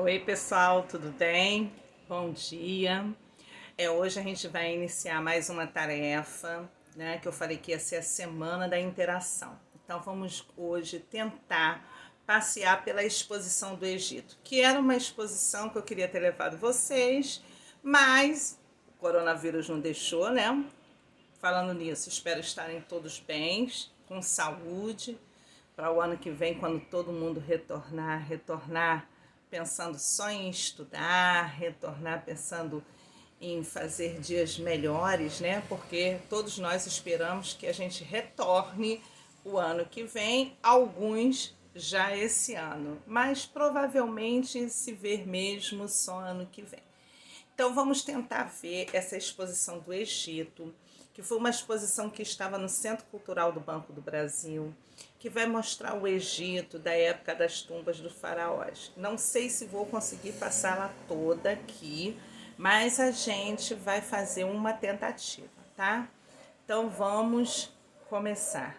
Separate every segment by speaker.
Speaker 1: Oi, pessoal, tudo bem? Bom dia. Hoje a gente vai iniciar mais uma tarefa, né? Que eu falei que ia ser a semana da interação. Então, vamos hoje tentar passear pela exposição do Egito, que era uma exposição que eu queria ter levado vocês, mas o coronavírus não deixou, né? Falando nisso, espero estarem todos bem, com saúde, para o ano que vem, quando todo mundo retornar pensando só em estudar, retornar pensando em fazer dias melhores, né? Porque todos nós esperamos que a gente retorne o ano que vem, alguns já esse ano, mas provavelmente se ver mesmo só ano que vem. Então vamos tentar ver essa exposição do Egito, que foi uma exposição que estava no Centro Cultural do Banco do Brasil, que vai mostrar o Egito da época das tumbas dos faraós. Não sei se vou conseguir passá-la toda aqui, mas a gente vai fazer uma tentativa, tá? Então vamos começar.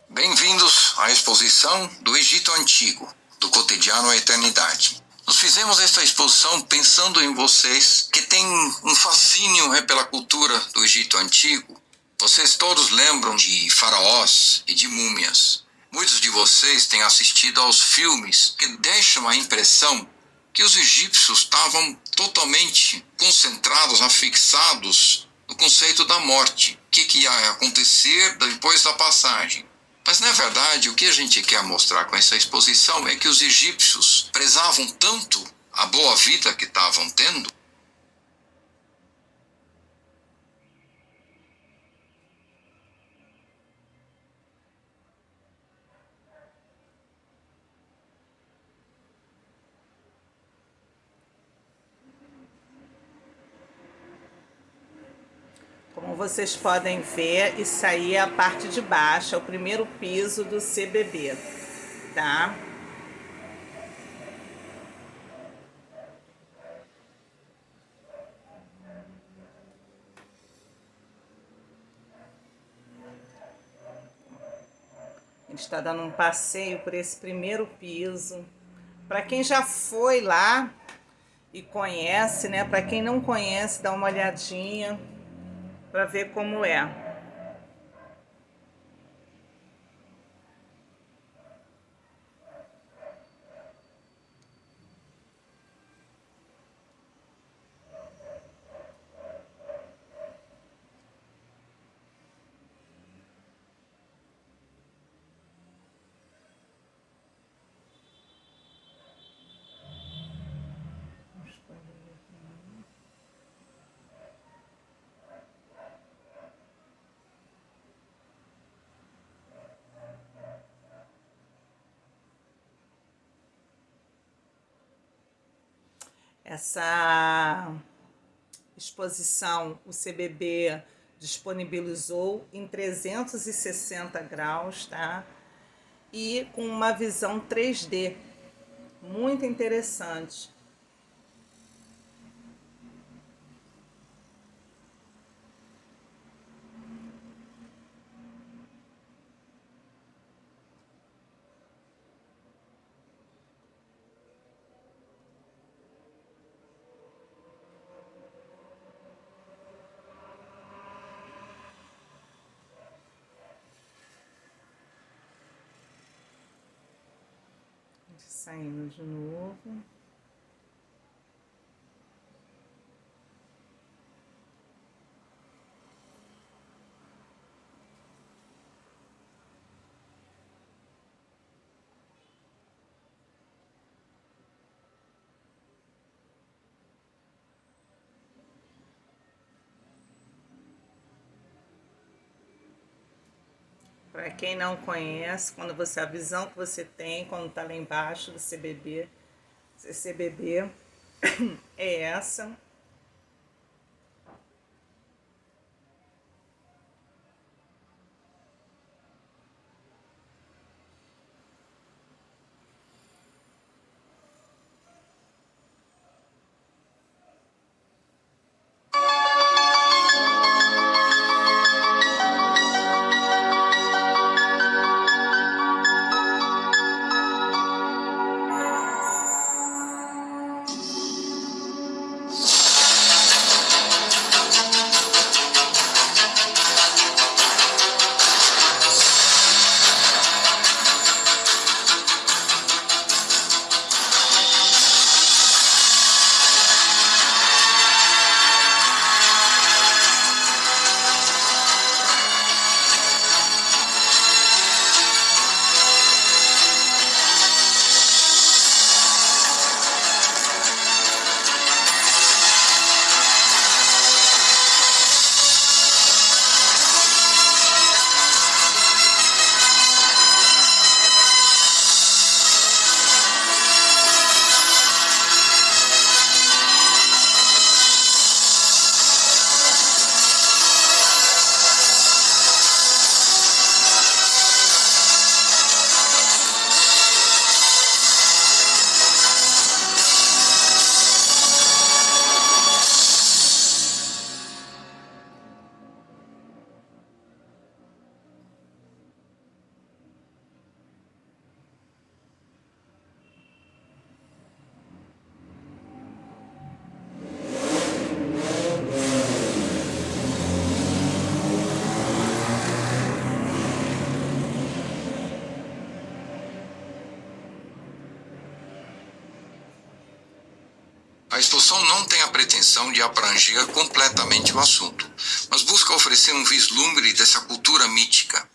Speaker 2: Bem-vindos à exposição do Egito Antigo, do cotidiano à eternidade. Nós fizemos esta exposição pensando em vocês que têm um fascínio pela cultura do Egito Antigo. Vocês todos lembram de faraós e de múmias. Muitos de vocês têm assistido aos filmes que deixam a impressão que os egípcios estavam totalmente concentrados, afixados no conceito da morte. O que ia acontecer depois da passagem? Mas, na verdade, o que a gente quer mostrar com essa exposição é que os egípcios prezavam tanto a boa vida que estavam tendo.
Speaker 1: Como vocês podem ver, isso aí é a parte de baixo, é o primeiro piso do CBB, tá? A gente está dando um passeio por esse primeiro piso. Para quem já foi lá e conhece, né? Para quem não conhece, dá uma olhadinha para ver como é. Essa exposição, o CBB disponibilizou em 360 graus, tá? E com uma visão 3D, muito interessante. Saindo de novo. Para quem não conhece, quando você a visão que você tem quando está lá embaixo do CBB é essa.
Speaker 2: A exposição não tem a pretensão de abranger completamente o assunto, mas busca oferecer um vislumbre dessa cultura mítica,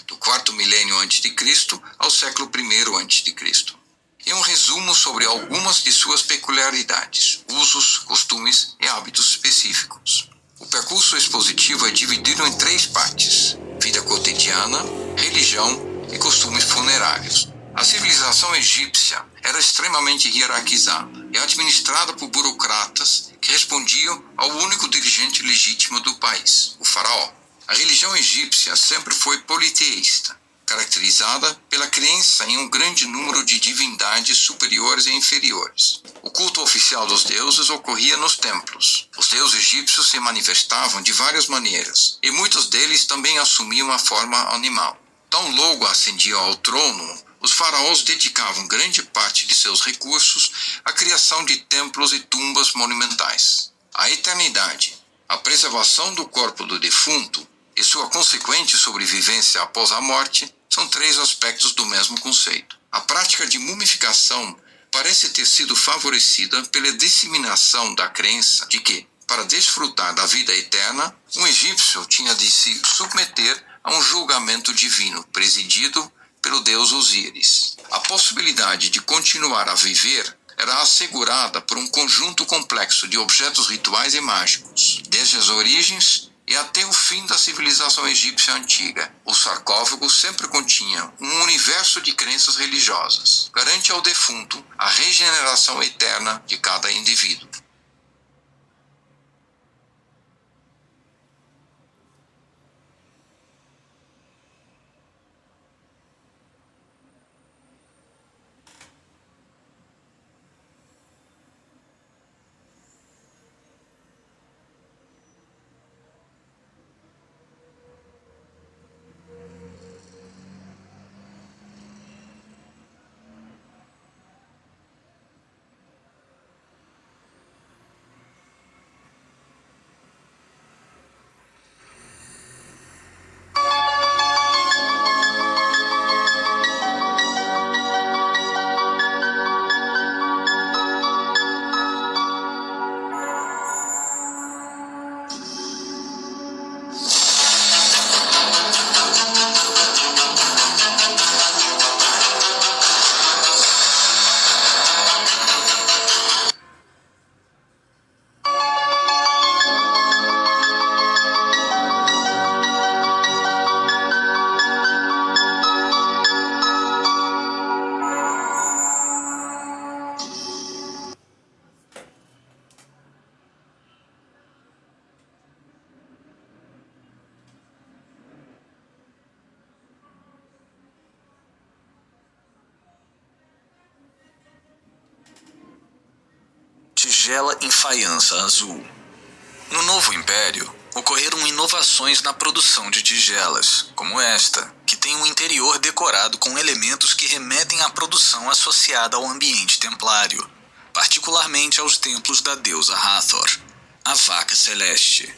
Speaker 2: do quarto milênio antes de Cristo ao século I antes de Cristo. E um resumo sobre algumas de suas peculiaridades, usos, costumes e hábitos específicos. O percurso expositivo é dividido em 3 partes: vida cotidiana, religião e costumes funerários. A civilização egípcia era extremamente hierarquizada e administrada por burocratas que respondiam ao único dirigente legítimo do país, o faraó. A religião egípcia sempre foi politeísta, caracterizada pela crença em um grande número de divindades superiores e inferiores. O culto oficial dos deuses ocorria nos templos. Os deuses egípcios se manifestavam de várias maneiras, e muitos deles também assumiam a forma animal. Tão logo ascendiam ao trono, os faraós dedicavam grande parte de seus recursos à criação de templos e tumbas monumentais. A eternidade, a preservação do corpo do defunto e sua consequente sobrevivência após a morte são 3 aspectos do mesmo conceito. A prática de mumificação parece ter sido favorecida pela disseminação da crença de que, para desfrutar da vida eterna, um egípcio tinha de se submeter a um julgamento divino presidido pelo deus Osíris. A possibilidade de continuar a viver era assegurada por um conjunto complexo de objetos rituais e mágicos, desde as origens e até o fim da civilização egípcia antiga. O sarcófago sempre continha um universo de crenças religiosas. Garante ao defunto a regeneração eterna de cada indivíduo.
Speaker 3: Tigela em faiança azul. No novo império, ocorreram inovações na produção de tigelas, como esta, que tem um interior decorado com elementos que remetem à produção associada ao ambiente templário, particularmente aos templos da deusa Hathor, a vaca celeste.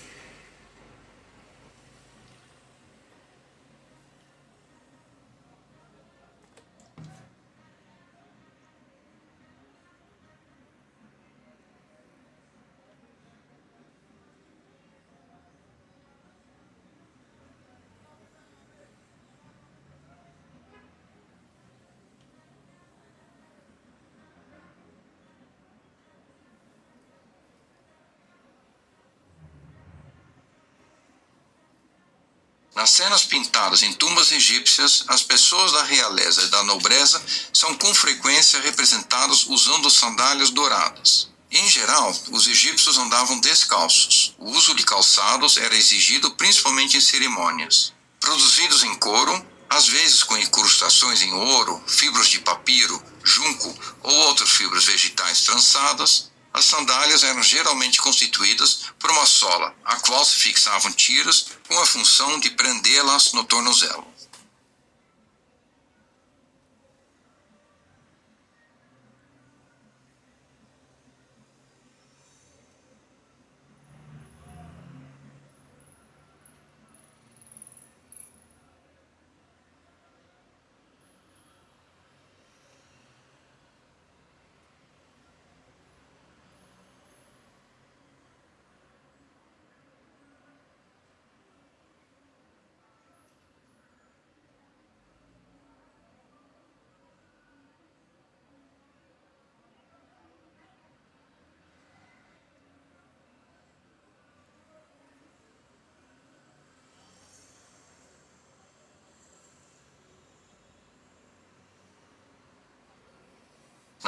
Speaker 2: Nas cenas pintadas em tumbas egípcias, as pessoas da realeza e da nobreza são com frequência representadas usando sandálias douradas. Em geral, os egípcios andavam descalços. O uso de calçados era exigido principalmente em cerimônias. Produzidos em couro, às vezes com incrustações em ouro, fibras de papiro, junco ou outras fibras vegetais trançadas, as sandálias eram geralmente constituídas por uma sola, a qual se fixavam tiras com a função de prendê-las no tornozelo.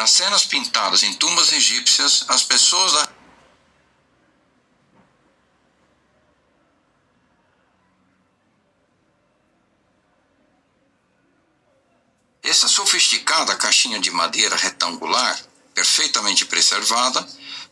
Speaker 2: Nas cenas pintadas em tumbas egípcias, as pessoas da Essa sofisticada caixinha de madeira retangular, perfeitamente preservada,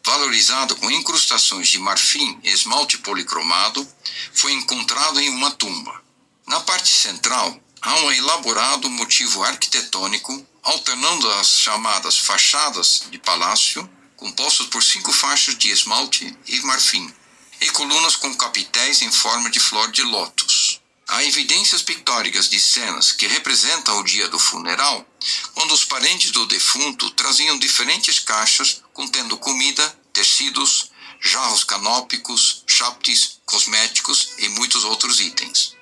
Speaker 2: valorizada com incrustações de marfim e esmalte policromado, foi encontrada em uma tumba. Na parte central, há um elaborado motivo arquitetônico, alternando as chamadas fachadas de palácio, compostas por 5 faixas de esmalte e marfim, e colunas com capitéis em forma de flor de lótus. Há evidências pictóricas de cenas que representam o dia do funeral, quando os parentes do defunto traziam diferentes caixas contendo comida, tecidos, jarros canópicos, chaptis, cosméticos e muitos outros itens.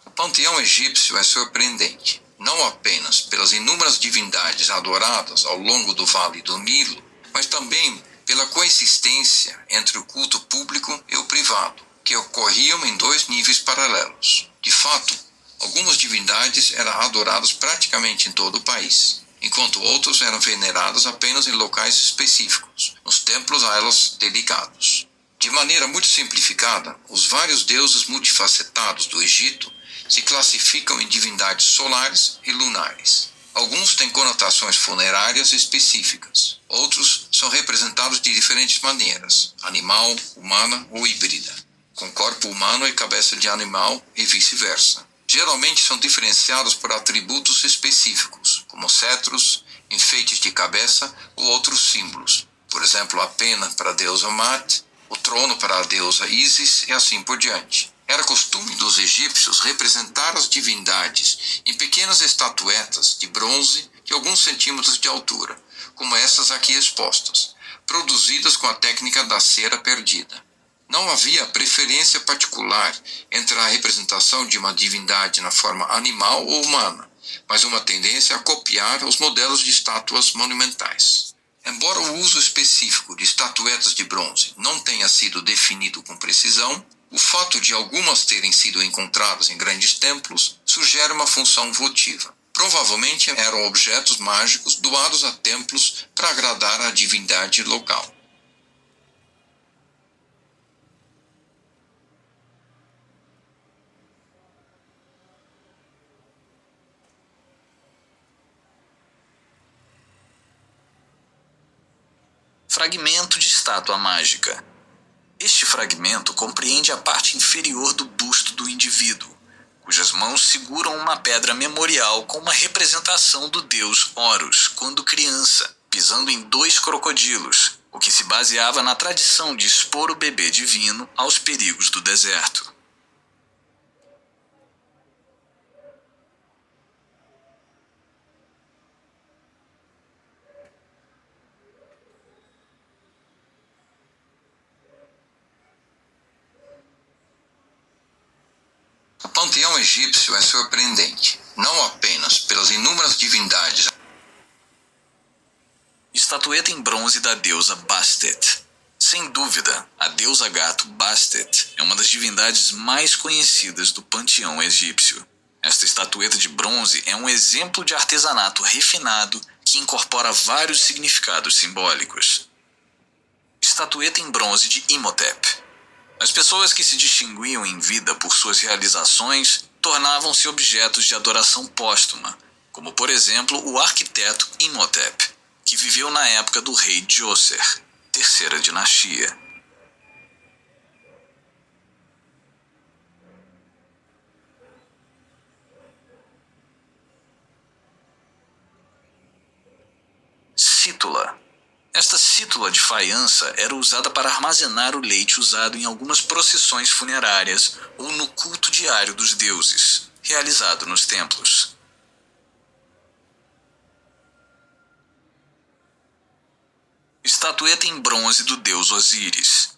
Speaker 2: O panteão egípcio é surpreendente, não apenas pelas inúmeras divindades adoradas ao longo do Vale do Nilo, mas também pela coexistência entre o culto público e o privado, que ocorriam em 2 níveis paralelos. De fato, algumas divindades eram adoradas praticamente em todo o país, enquanto outras eram veneradas apenas em locais específicos, nos templos a elas dedicados. De maneira muito simplificada, os vários deuses multifacetados do Egito se classificam em divindades solares e lunares. Alguns têm conotações funerárias específicas, outros são representados de diferentes maneiras, animal, humana ou híbrida, com corpo humano e cabeça de animal e vice-versa. Geralmente são diferenciados por atributos específicos, como cetros, enfeites de cabeça ou outros símbolos, por exemplo, a pena para a deusa Mat, o trono para a deusa Ísis e assim por diante. Era costume dos egípcios representar as divindades em pequenas estatuetas de bronze de alguns centímetros de altura, como essas aqui expostas, produzidas com a técnica da cera perdida. Não havia preferência particular entre a representação de uma divindade na forma animal ou humana, mas uma tendência a copiar os modelos de estátuas monumentais. Embora o uso específico de estatuetas de bronze não tenha sido definido com precisão, o fato de algumas terem sido encontradas em grandes templos sugere uma função votiva. Provavelmente eram objetos mágicos doados a templos para agradar a divindade local.
Speaker 3: Fragmento de estátua mágica. Este fragmento compreende a parte inferior do busto do indivíduo, cujas mãos seguram uma pedra memorial com uma representação do deus Horus quando criança, pisando em 2 crocodilos, o que se baseava na tradição de expor o bebê divino aos perigos do deserto.
Speaker 2: O panteão egípcio é surpreendente, não apenas pelas inúmeras divindades.
Speaker 3: Estatueta em bronze da deusa Bastet. Sem dúvida, a deusa gato Bastet é uma das divindades mais conhecidas do panteão egípcio. Esta estatueta de bronze é um exemplo de artesanato refinado que incorpora vários significados simbólicos. Estatueta em bronze de Imhotep. As pessoas que se distinguiam em vida por suas realizações tornavam-se objetos de adoração póstuma, como por exemplo o arquiteto Imhotep, que viveu na época do rei Djoser, terceira dinastia. Cítula. Esta cítula de faiança era usada para armazenar o leite usado em algumas procissões funerárias ou no culto diário dos deuses, realizado nos templos. Estatueta em bronze do deus Osíris.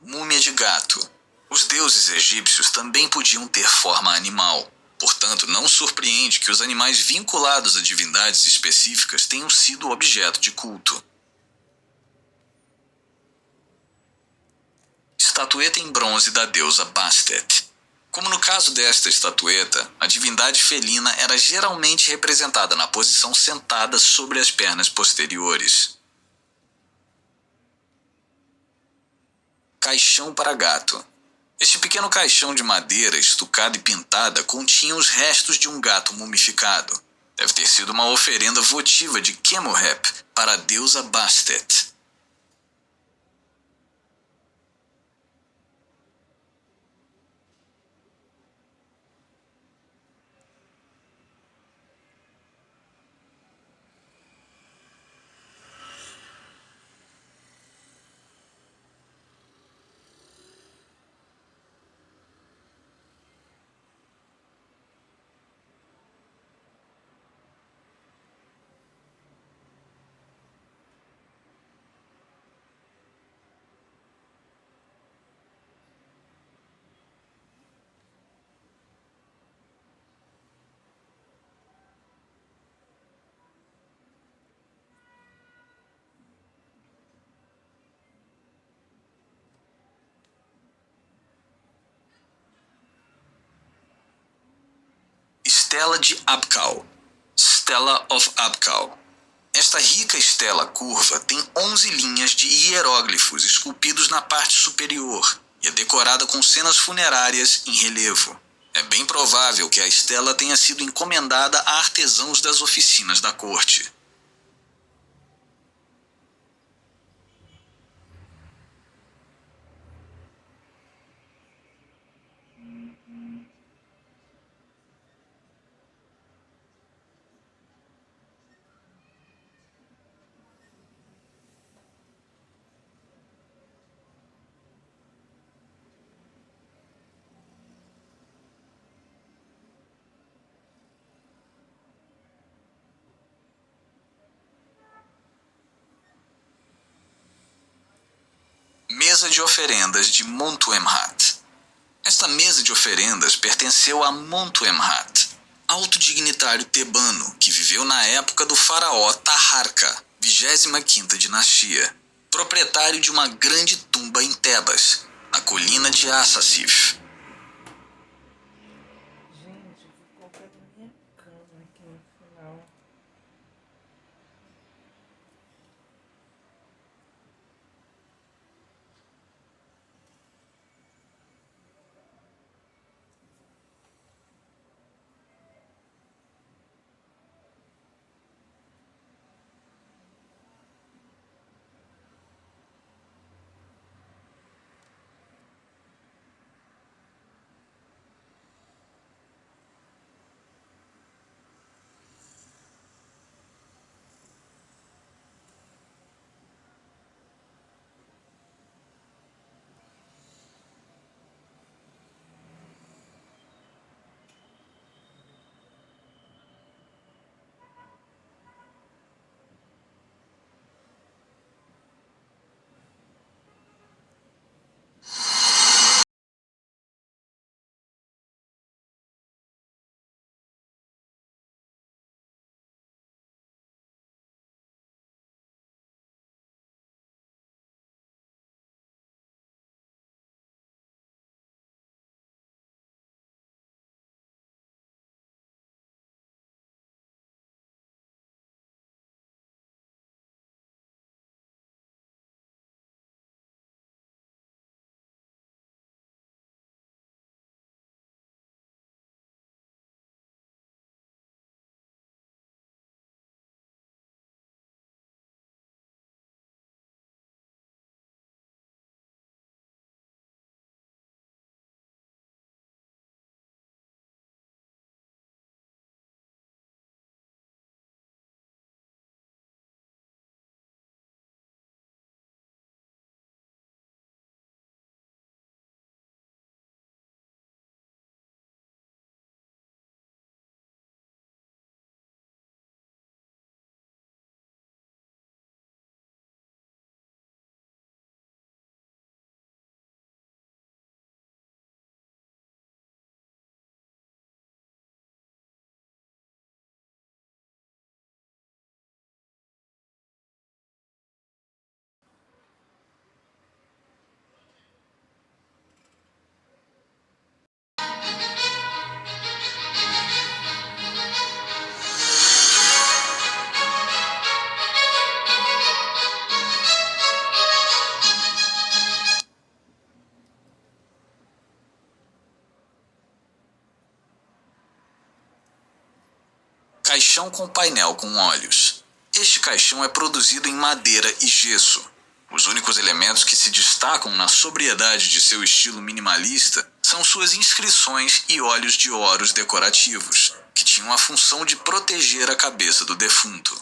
Speaker 3: Múmia de gato. Os deuses egípcios também podiam ter forma animal. Portanto, não surpreende que os animais vinculados a divindades específicas tenham sido objeto de culto. Estatueta em bronze da deusa Bastet. Como no caso desta estatueta, a divindade felina era geralmente representada na posição sentada sobre as pernas posteriores. Caixão para gato. Este pequeno caixão de madeira estucada e pintada continha os restos de um gato mumificado. Deve ter sido uma oferenda votiva de Kemuhep para a deusa Bastet. Estela de Abkal. Stela of Abkal. Esta rica estela curva tem 11 linhas de hieróglifos esculpidos na parte superior e é decorada com cenas funerárias em relevo. É bem provável que a estela tenha sido encomendada a artesãos das oficinas da corte. mesa de oferendas de Montuemhat. Esta mesa de oferendas pertenceu a Montuemhat, alto dignitário tebano que viveu na época do faraó Taharka, 25ª dinastia, proprietário de uma grande tumba em Tebas, na colina de Assasif.
Speaker 1: Gente, vou colocar minha cama aqui no final.
Speaker 3: Caixão com painel com olhos. Este caixão é produzido em madeira e gesso. Os únicos elementos que se destacam na sobriedade de seu estilo minimalista são suas inscrições e olhos de ouros decorativos, que tinham a função de proteger a cabeça do defunto.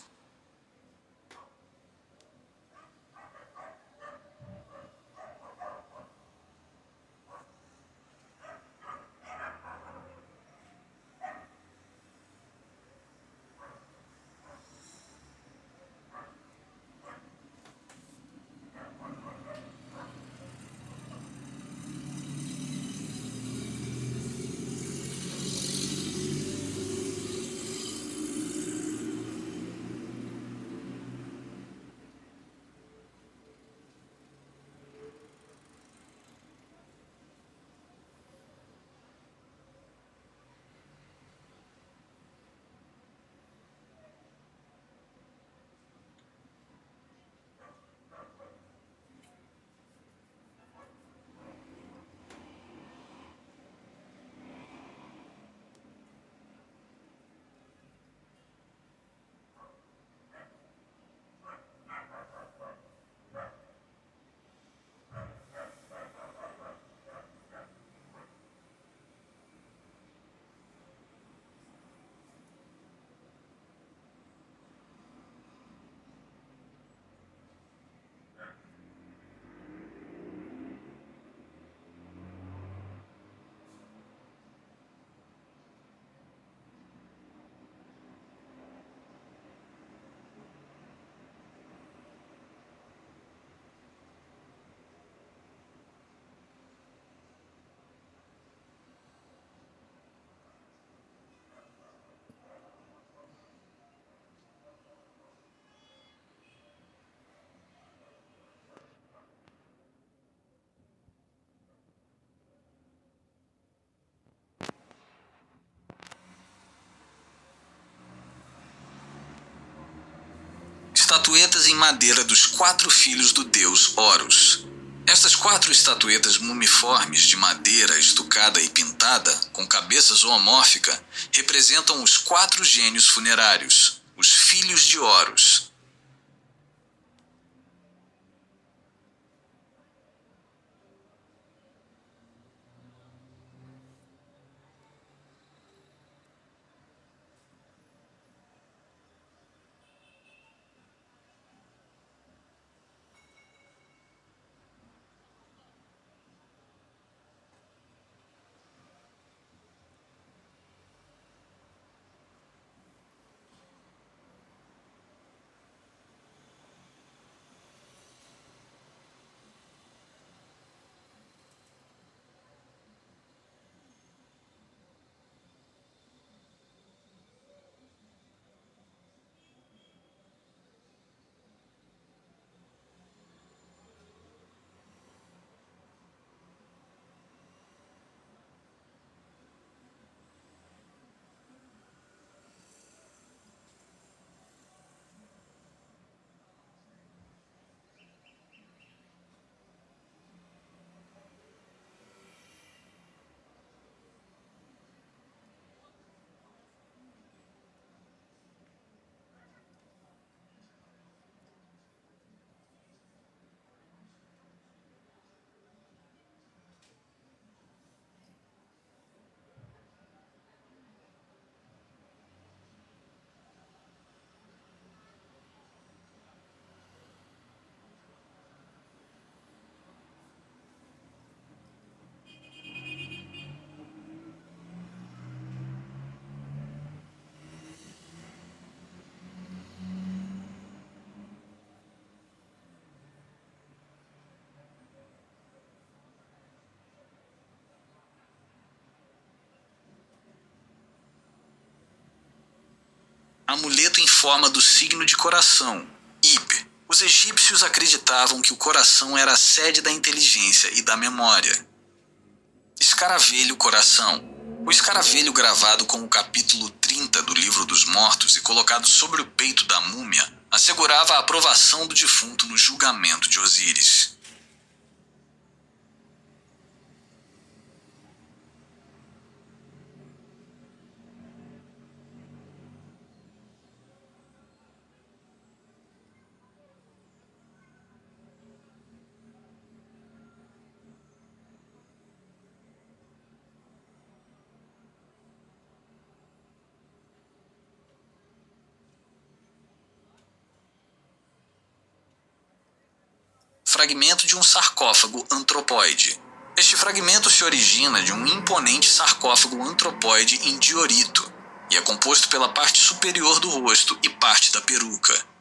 Speaker 3: estatuetas em madeira dos 4 filhos do deus Horus. Estas 4 estatuetas mumiformes de madeira estucada e pintada, com cabeça zoomórfica, representam os 4 gênios funerários, os filhos de Horus. Amuleto em forma do signo de coração, Ib. Os egípcios acreditavam que o coração era a sede da inteligência e da memória. Escaravelho coração. O escaravelho gravado com o capítulo 30 do Livro dos Mortos e colocado sobre o peito da múmia assegurava a aprovação do defunto no julgamento de Osíris. Fragmento de um sarcófago antropóide. Este fragmento se origina de um imponente sarcófago antropóide em diorito e é composto pela parte superior do rosto e parte da peruca.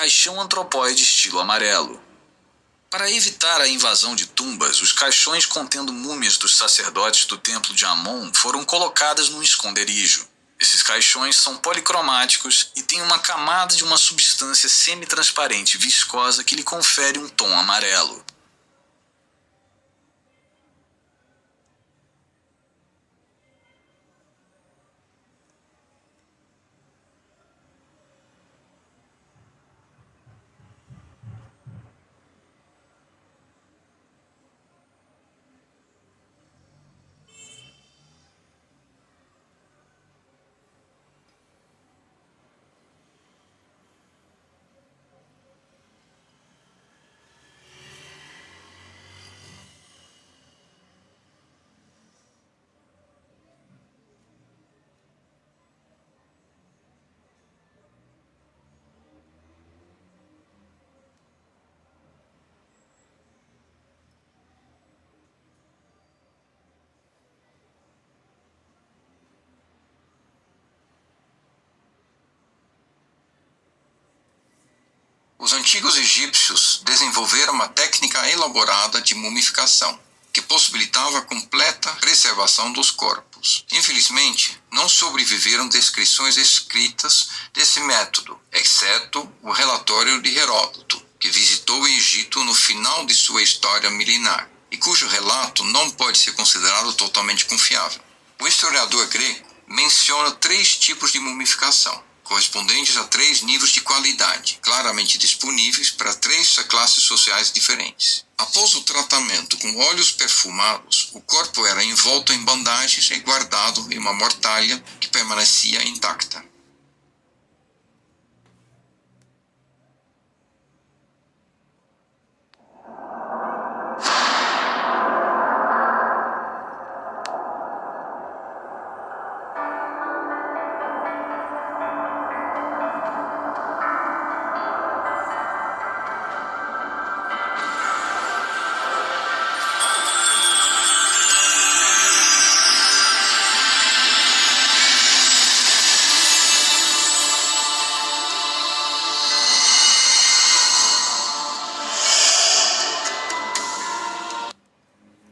Speaker 3: Caixão antropóide estilo amarelo. Para evitar a invasão de tumbas, os caixões contendo múmias dos sacerdotes do templo de Amon foram colocadas num esconderijo. Esses caixões são policromáticos e têm uma camada de uma substância semi-transparente viscosa que lhe confere um tom amarelo.
Speaker 2: Os antigos egípcios desenvolveram uma técnica elaborada de mumificação, que possibilitava a completa preservação dos corpos. Infelizmente, não sobreviveram descrições escritas desse método, exceto o relatório de Heródoto, que visitou o Egito no final de sua história milenar, e cujo relato não pode ser considerado totalmente confiável. O historiador grego menciona 3 tipos de mumificação, correspondentes a 3 níveis de qualidade, claramente disponíveis para 3 classes sociais diferentes. Após o tratamento com óleos perfumados, o corpo era envolto em bandagens e guardado em uma mortalha que permanecia intacta.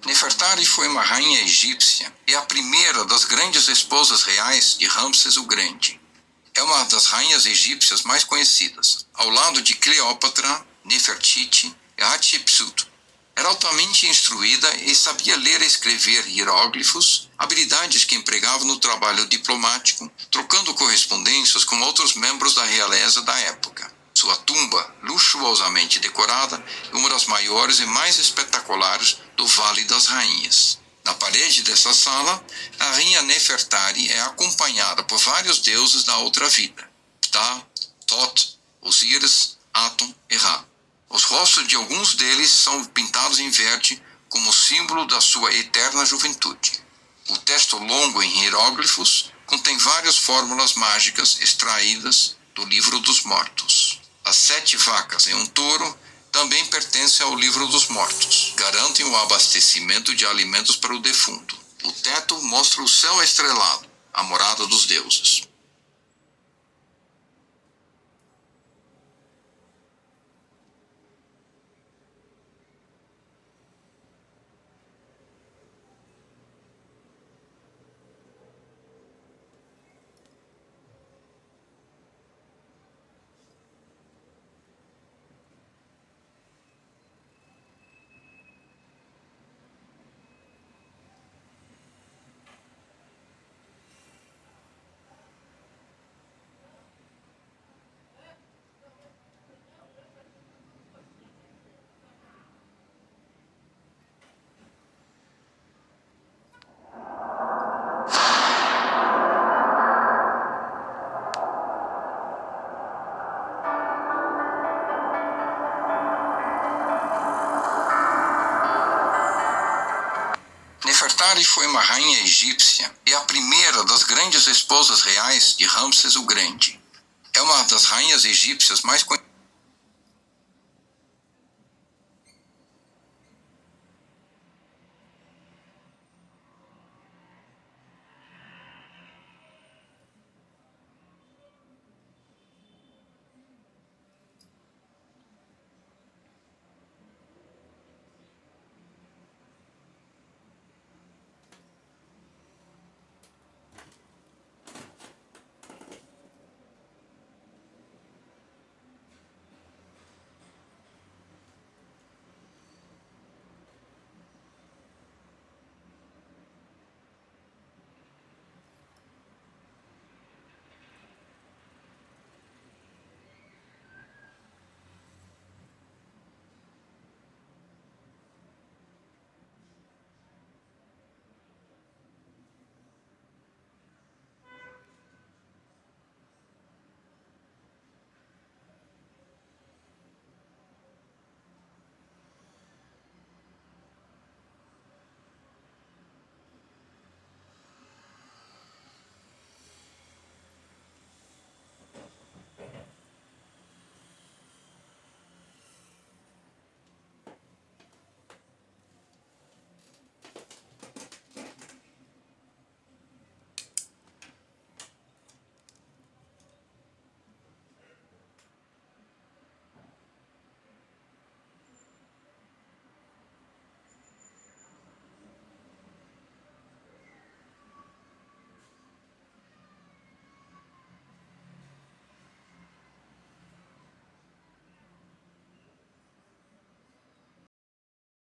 Speaker 2: Nefertari foi uma rainha egípcia e a primeira das grandes esposas reais de Ramsés o Grande. É uma das rainhas egípcias mais conhecidas, ao lado de Cleópatra, Nefertiti e Hatshepsut. Era altamente instruída e sabia ler e escrever hieróglifos, habilidades que empregava no trabalho diplomático, trocando correspondências com outros membros da realeza da época. Sua tumba, luxuosamente decorada, é uma das maiores e mais espetaculares do Vale das Rainhas. Na parede dessa sala, a rainha Nefertari é acompanhada por vários deuses da outra vida: Ptah, Tot, Osíris, Atum e Ra. Os rostos de alguns deles são pintados em verde como símbolo da sua eterna juventude. O texto longo em hieróglifos contém várias fórmulas mágicas extraídas do Livro dos Mortos. As 7 vacas e um touro também pertencem ao Livro dos Mortos. Garantem o abastecimento de alimentos para o defunto. O teto mostra o céu estrelado, a morada dos deuses. Nefertari foi uma rainha egípcia e a primeira das grandes esposas reais de Ramsés o Grande. É uma das rainhas egípcias mais conhecidas